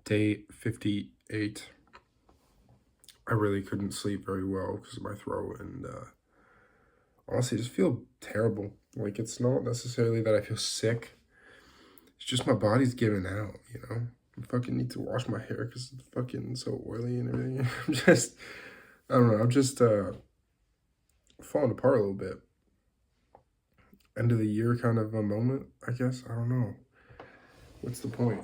Day 58. I really couldn't sleep very well because of my throat, and honestly, I just feel terrible. Like, it's not necessarily that I feel sick, it's just my body's giving out, you know? I fucking need to wash my hair because it's fucking so oily and everything. I don't know, I'm just falling apart a little bit. End of the year kind of a moment, I guess. I don't know. What's the point?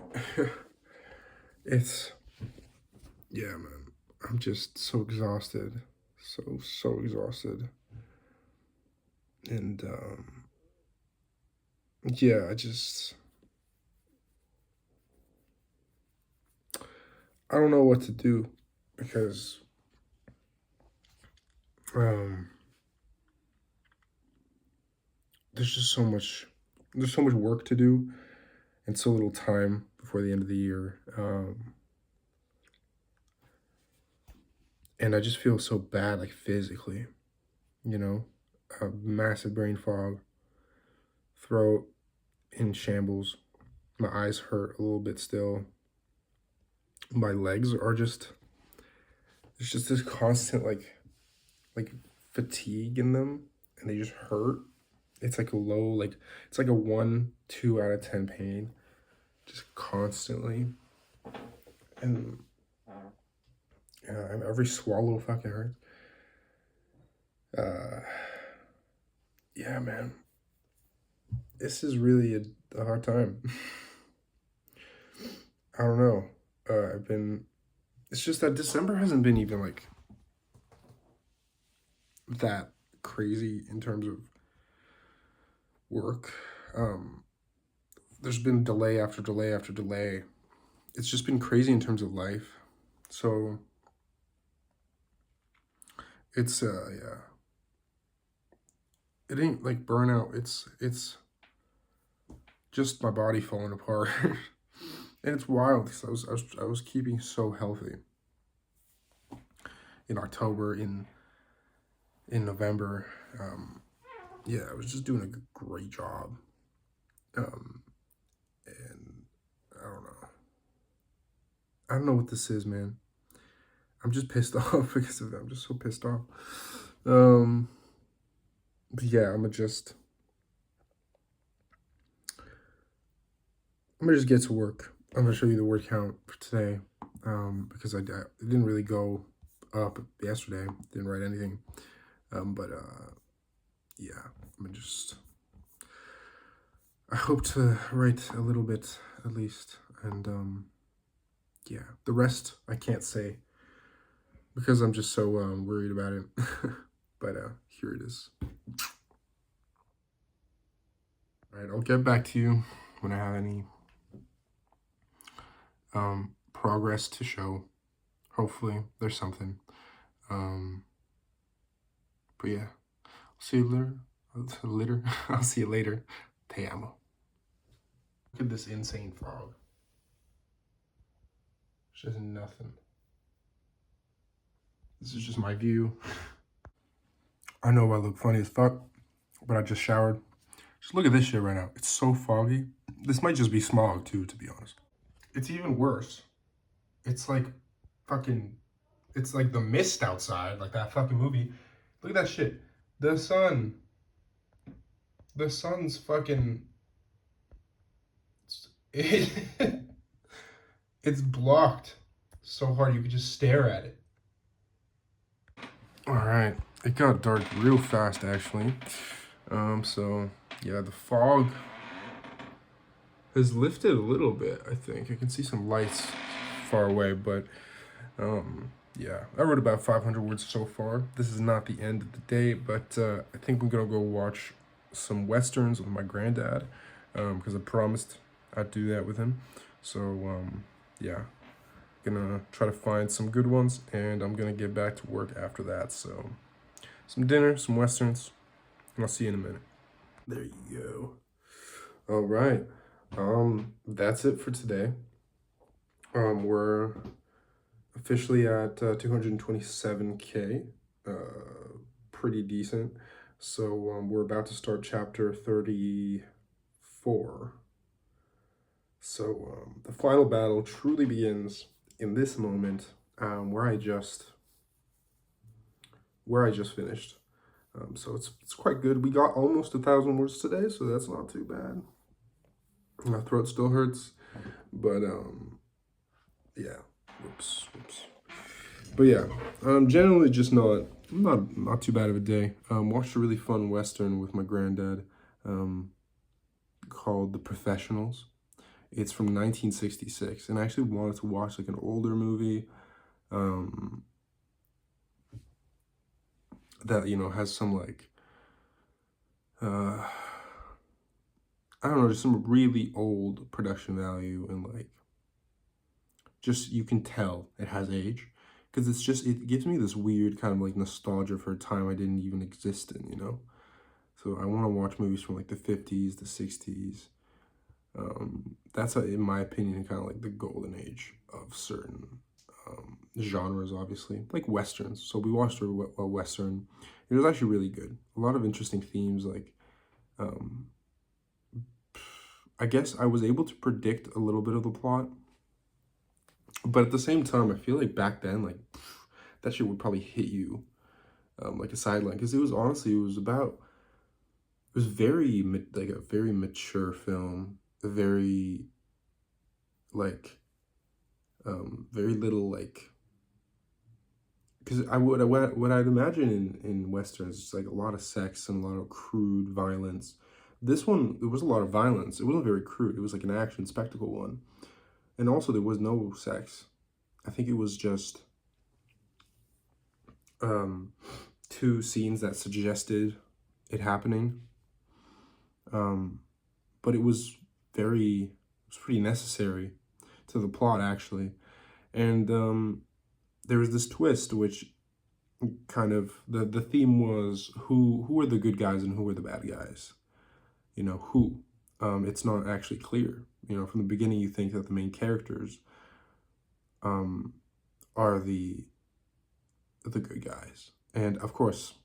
It's, yeah, man. I'm just so exhausted. So exhausted. And, yeah, I don't know what to do because, um, there's just there's so much work to do and so little time before the end of the year. And I just feel so bad, like physically, you know, massive brain fog, throat in shambles. My eyes hurt a little bit still. My legs are there's just this constant like fatigue in them, and they just hurt. It's like a low, like it's like a 1, 2 out of 10 pain, just constantly. And every swallow fucking hurts. Uh, yeah, man, this is really a hard time. I don't know. It's just that December hasn't been even like that crazy in terms of work. Um, there's been delay after delay after delay. It's just been crazy in terms of life. So it's yeah. It ain't like burnout. It's just my body falling apart. And it's wild because I was keeping so healthy in October, in November. Yeah, I was just doing a great job. Um, and I don't know what this is, man. I'm just pissed off because of that. I'm just so pissed off. Um, but yeah, I'm gonna just get to work. I'm gonna show you the word count for today. Because I didn't really go up yesterday. Didn't write anything. But yeah, I'm gonna just. I hope to write a little bit at least, and yeah, the rest I can't say because I'm just so worried about it. But here it is. All right, I'll get back to you when I have any progress to show. Hopefully, there's something. Um, but yeah, I'll see you later. Later. I'll see you later. Te amo. Look at this insane fog. There's just nothing. This is just my view. I know I look funny as fuck, but I just showered. Just look at this shit right now. It's so foggy. This might just be smog too, to be honest. It's even worse. It's like fucking, it's like The Mist outside, like that fucking movie. Look at that shit. The sun. The sun's fucking, it, it's blocked so hard you could just stare at it. All right, it got dark real fast actually. So yeah, the fog has lifted a little bit. I think I can see some lights far away, but yeah, I wrote about 500 words so far. This is not the end of the day, but I think I'm gonna go watch some westerns with my granddad because I promised I'd do that with him. So yeah, gonna try to find some good ones, and I'm gonna get back to work after that. So some dinner, some westerns, and I'll see you in a minute. There you go. All right. That's it for today. We're officially at 227K. Pretty decent. So we're about to start chapter 34. So the final battle truly begins in this moment, where I just finished. So it's quite good. We got almost 1,000 words today, so that's not too bad. My throat still hurts, but yeah. Whoops. But yeah, generally just not too bad of a day. Watched a really fun Western with my granddad, called The Professionals. It's from 1966, and I actually wanted to watch like an older movie, um, that has some like, uh, I don't know, just some really old production value, and like, just you can tell it has age, because it gives me this weird kind of like nostalgia for a time I didn't even exist in. So I want to watch movies from like the 50s, the 60s. That's, in my opinion, kind of like the golden age of certain genres, obviously, like Westerns. So we watched a Western. It was actually really good. A lot of interesting themes, like, um, I guess I was able to predict a little bit of the plot, but at the same time, I feel like back then, like, that shit would probably hit you, like a sideline, because it was very like a very mature film, a very like, very little like, because what I'd imagine in westerns is like a lot of sex and a lot of crude violence. This one, there was a lot of violence. It wasn't very crude. It was like an action spectacle one, and also there was no sex. I think it was just um, two scenes that suggested it happening, um, but it was pretty necessary to the plot, actually. And there was this twist, which kind of, the theme was who are the good guys and who are the bad guys. Who. It's not actually clear. From the beginning, you think that the main characters um, are the good guys, and of course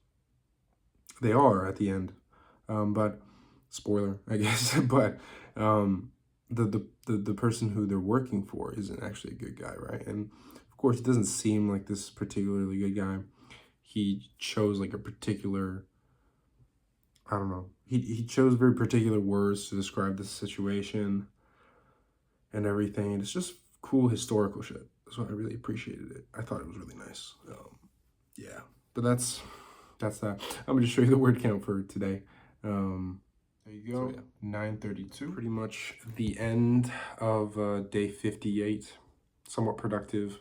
they are at the end. But spoiler, I guess. But the person who they're working for isn't actually a good guy, right? And of course, it doesn't seem like this particularly good guy. He chose like a particular, I don't know. He chose very particular words to describe the situation and everything. And it's just cool historical shit. So I really appreciated it. I thought it was really nice. Yeah, but that's that. I'm gonna just show you the word count for today. There you go. So yeah, 932. Pretty much the end of day 58. Somewhat productive.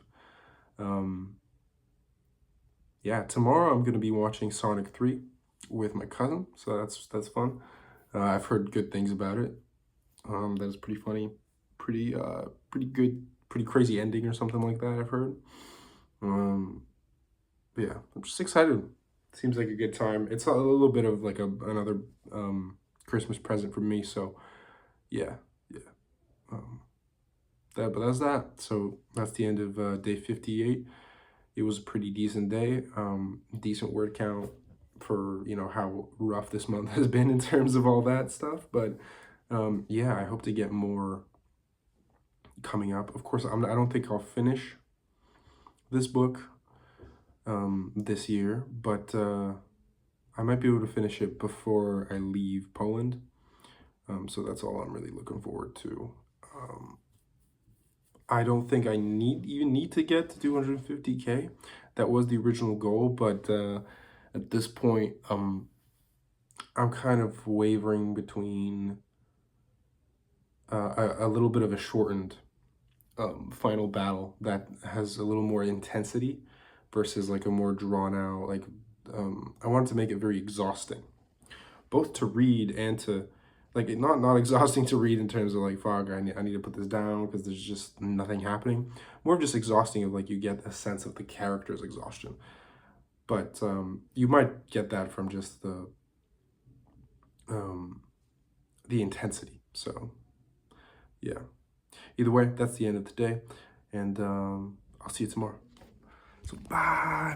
Yeah, tomorrow I'm gonna be watching Sonic 3 with my cousin, so that's fun. I've heard good things about it. That is pretty funny, pretty good, pretty crazy ending or something like that, I've heard. But yeah, I'm just excited. Seems like a good time. It's a little bit of like another Christmas present for me. So yeah. Um, but that's that. So that's the end of day 58. It was a pretty decent day. Decent word count for how rough this month has been in terms of all that stuff. But yeah, I hope to get more coming up. Of course, I don't think I'll finish this book this year, but I might be able to finish it before I leave Poland. So that's all I'm really looking forward to. I don't think I even need to get to 250K. That was the original goal, but at this point, I'm kind of wavering between a little bit of a shortened final battle that has a little more intensity versus like a more drawn out, like, I wanted to make it very exhausting, both to read and to, like, not exhausting to read in terms of like, fuck, I need to put this down because there's just nothing happening. More of just exhausting of like, you get a sense of the character's exhaustion. But you might get that from just the intensity. So yeah. Either way, that's the end of the day, and I'll see you tomorrow. So bye.